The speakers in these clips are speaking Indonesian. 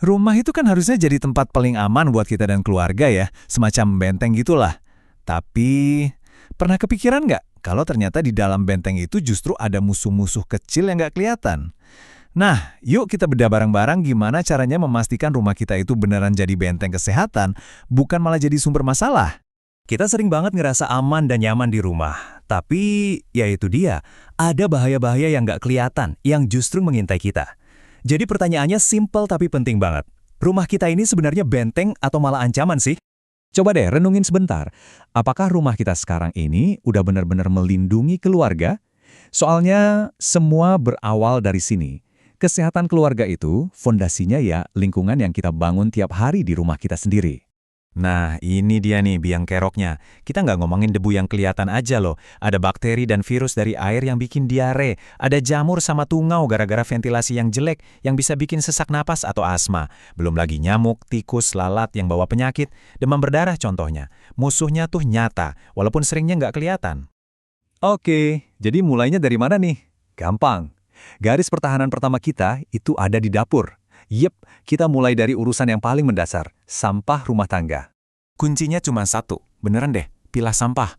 Rumah itu kan harusnya jadi tempat paling aman buat kita dan keluarga ya, semacam benteng gitulah. Tapi, pernah kepikiran nggak kalau ternyata di dalam benteng itu justru ada musuh-musuh kecil yang nggak kelihatan? Nah, yuk kita bedah bareng-bareng gimana caranya memastikan rumah kita itu beneran jadi benteng kesehatan, bukan malah jadi sumber masalah. Kita sering banget ngerasa aman dan nyaman di rumah. Tapi, ya itu dia, ada bahaya-bahaya yang nggak kelihatan, yang justru mengintai kita. Jadi pertanyaannya simpel tapi penting banget. Rumah kita ini sebenarnya benteng atau malah ancaman sih? Coba deh renungin sebentar. Apakah rumah kita sekarang ini udah benar-benar melindungi keluarga? Soalnya semua berawal dari sini. Kesehatan keluarga itu fondasinya ya lingkungan yang kita bangun tiap hari di rumah kita sendiri. Nah, ini dia nih biang keroknya. Kita nggak ngomongin debu yang kelihatan aja loh. Ada bakteri dan virus dari air yang bikin diare. Ada jamur sama tungau gara-gara ventilasi yang jelek yang bisa bikin sesak napas atau asma. Belum lagi nyamuk, tikus, lalat yang bawa penyakit, demam berdarah contohnya. Musuhnya tuh nyata, walaupun seringnya nggak kelihatan. Oke, jadi mulainya dari mana nih? Gampang. Garis pertahanan pertama kita itu ada di dapur. Yep, kita mulai dari urusan yang paling mendasar, sampah rumah tangga. Kuncinya cuma satu, beneran deh, pilah sampah.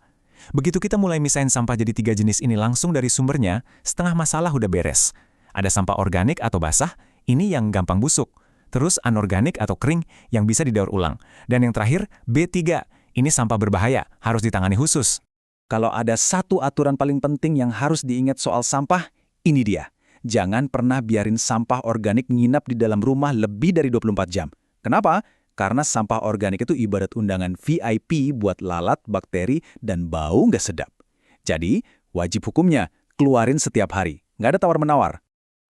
Begitu kita mulai misahin sampah jadi 3 jenis ini langsung dari sumbernya, setengah masalah udah beres. Ada sampah organik atau basah, ini yang gampang busuk. Terus anorganik atau kering, yang bisa didaur ulang. Dan yang terakhir, B3, ini sampah berbahaya, harus ditangani khusus. Kalau ada satu aturan paling penting yang harus diingat soal sampah, ini dia. Jangan pernah biarin sampah organik nginap di dalam rumah lebih dari 24 jam. Kenapa? Karena sampah organik itu ibarat undangan VIP buat lalat, bakteri, dan bau nggak sedap. Jadi, wajib hukumnya, keluarin setiap hari. Nggak ada tawar-menawar.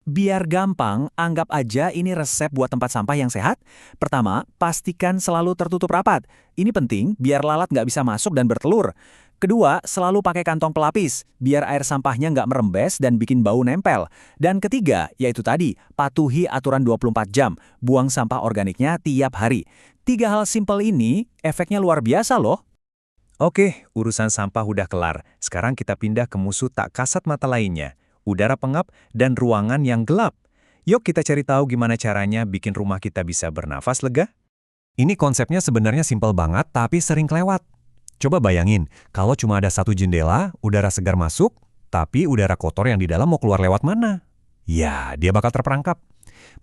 Biar gampang, anggap aja ini resep buat tempat sampah yang sehat. Pertama, pastikan selalu tertutup rapat. Ini penting biar lalat nggak bisa masuk dan bertelur. Kedua, selalu pakai kantong pelapis, biar air sampahnya nggak merembes dan bikin bau nempel. Dan ketiga, yaitu tadi, patuhi aturan 24 jam, buang sampah organiknya tiap hari. 3 hal simpel ini, efeknya luar biasa loh. Oke, urusan sampah udah kelar. Sekarang kita pindah ke musuh tak kasat mata lainnya. Udara pengap dan ruangan yang gelap. Yuk kita cari tahu gimana caranya bikin rumah kita bisa bernafas lega. Ini konsepnya sebenarnya simpel banget, tapi sering kelewat. Coba bayangin, kalau cuma ada satu jendela, udara segar masuk, tapi udara kotor yang di dalam mau keluar lewat mana? Ya, dia bakal terperangkap.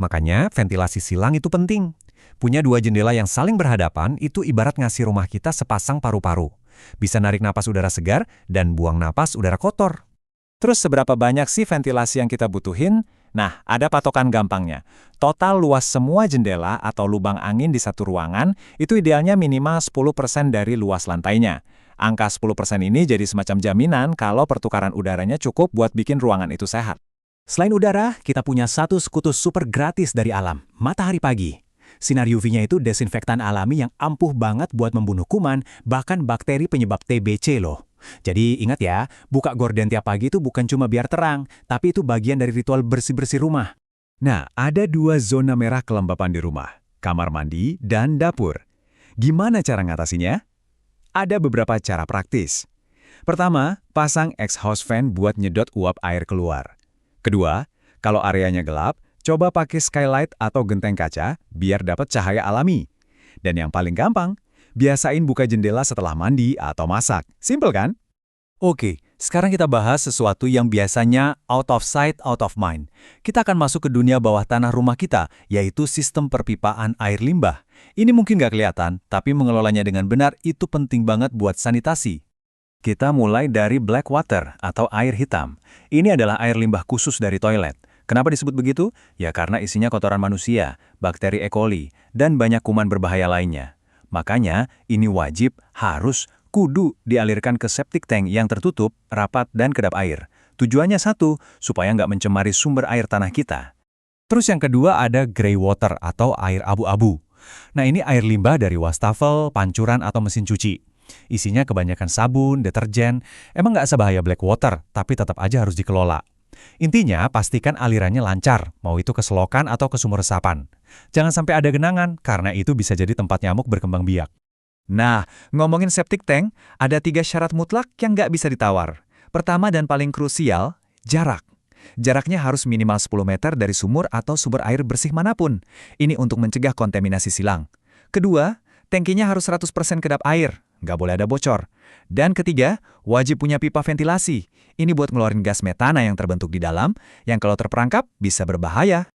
Makanya ventilasi silang itu penting. Punya 2 jendela yang saling berhadapan itu ibarat ngasih rumah kita sepasang paru-paru. Bisa narik napas udara segar dan buang napas udara kotor. Terus seberapa banyak sih ventilasi yang kita butuhin? Nah, ada patokan gampangnya. Total luas semua jendela atau lubang angin di satu ruangan itu idealnya minimal 10% dari luas lantainya. Angka 10% ini jadi semacam jaminan kalau pertukaran udaranya cukup buat bikin ruangan itu sehat. Selain udara, kita punya satu sekutu super gratis dari alam, matahari pagi. Sinar UV-nya itu desinfektan alami yang ampuh banget buat membunuh kuman, bahkan bakteri penyebab TBC loh. Jadi ingat ya, buka gorden tiap pagi itu bukan cuma biar terang, tapi itu bagian dari ritual bersih-bersih rumah. Nah, ada 2 zona merah kelembapan di rumah, kamar mandi dan dapur. Gimana cara ngatasinya? Ada beberapa cara praktis. Pertama, pasang exhaust fan buat nyedot uap air keluar. Kedua, kalau areanya gelap, coba pakai skylight atau genteng kaca biar dapat cahaya alami. Dan yang paling gampang, biasain buka jendela setelah mandi atau masak. Simple kan? Oke, sekarang kita bahas sesuatu yang biasanya out of sight, out of mind. Kita akan masuk ke dunia bawah tanah rumah kita, yaitu sistem perpipaan air limbah. Ini mungkin nggak kelihatan, tapi mengelolanya dengan benar itu penting banget buat sanitasi. Kita mulai dari black water atau air hitam. Ini adalah air limbah khusus dari toilet. Kenapa disebut begitu? Ya karena isinya kotoran manusia, bakteri E. coli, dan banyak kuman berbahaya lainnya. Makanya, ini wajib, harus, kudu dialirkan ke septic tank yang tertutup, rapat, dan kedap air. Tujuannya satu, supaya nggak mencemari sumber air tanah kita. Terus yang kedua ada grey water atau air abu-abu. Nah ini air limbah dari wastafel, pancuran, atau mesin cuci. Isinya kebanyakan sabun, deterjen, emang nggak sebahaya black water, tapi tetap aja harus dikelola. Intinya, pastikan alirannya lancar, mau itu ke selokan atau ke sumur resapan. Jangan sampai ada genangan, karena itu bisa jadi tempat nyamuk berkembang biak. Nah, ngomongin septic tank, ada 3 syarat mutlak yang nggak bisa ditawar. Pertama dan paling krusial, jarak. Jaraknya harus minimal 10 meter dari sumur atau sumber air bersih manapun. Ini untuk mencegah kontaminasi silang. Kedua, tangkinya harus 100% kedap air, nggak boleh ada bocor. Dan ketiga, wajib punya pipa ventilasi. Ini buat ngeluarin gas metana yang terbentuk di dalam, yang kalau terperangkap bisa berbahaya.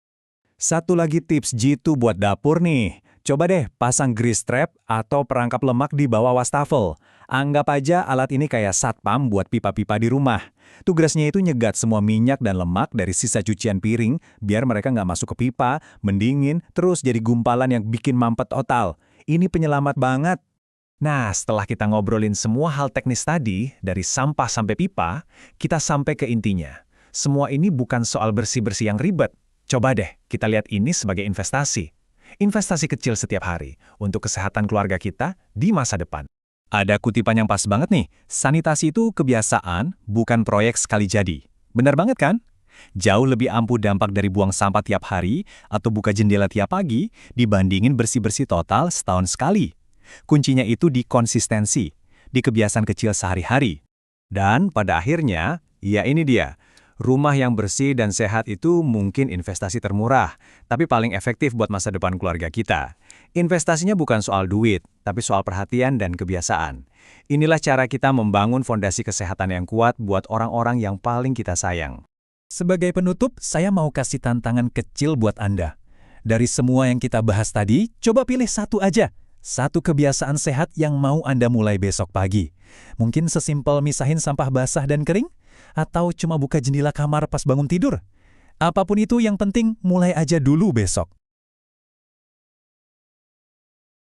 Satu lagi tips jitu buat dapur nih. Coba deh pasang grease trap atau perangkap lemak di bawah wastafel. Anggap aja alat ini kayak satpam buat pipa-pipa di rumah. Tugasnya itu nyegat semua minyak dan lemak dari sisa cucian piring, biar mereka nggak masuk ke pipa, mendingin, terus jadi gumpalan yang bikin mampet total. Ini penyelamat banget. Nah, setelah kita ngobrolin semua hal teknis tadi, dari sampah sampai pipa, kita sampai ke intinya. Semua ini bukan soal bersih-bersih yang ribet. Coba deh, kita lihat ini sebagai investasi. Investasi kecil setiap hari untuk kesehatan keluarga kita di masa depan. Ada kutipan yang pas banget nih, sanitasi itu kebiasaan, bukan proyek sekali jadi. Benar banget kan? Jauh lebih ampuh dampak dari buang sampah tiap hari atau buka jendela tiap pagi dibandingin bersih-bersih total setahun sekali. Kuncinya itu di konsistensi, di kebiasaan kecil sehari-hari. Dan pada akhirnya, ya ini dia. Rumah yang bersih dan sehat itu mungkin investasi termurah, tapi paling efektif buat masa depan keluarga kita. Investasinya bukan soal duit, tapi soal perhatian dan kebiasaan. Inilah cara kita membangun fondasi kesehatan yang kuat buat orang-orang yang paling kita sayang. Sebagai penutup, saya mau kasih tantangan kecil buat Anda. Dari semua yang kita bahas tadi, coba pilih satu aja. Satu kebiasaan sehat yang mau Anda mulai besok pagi. Mungkin sesimpel misahin sampah basah dan kering? Atau cuma buka jendela kamar pas bangun tidur? Apapun itu yang penting mulai aja dulu besok.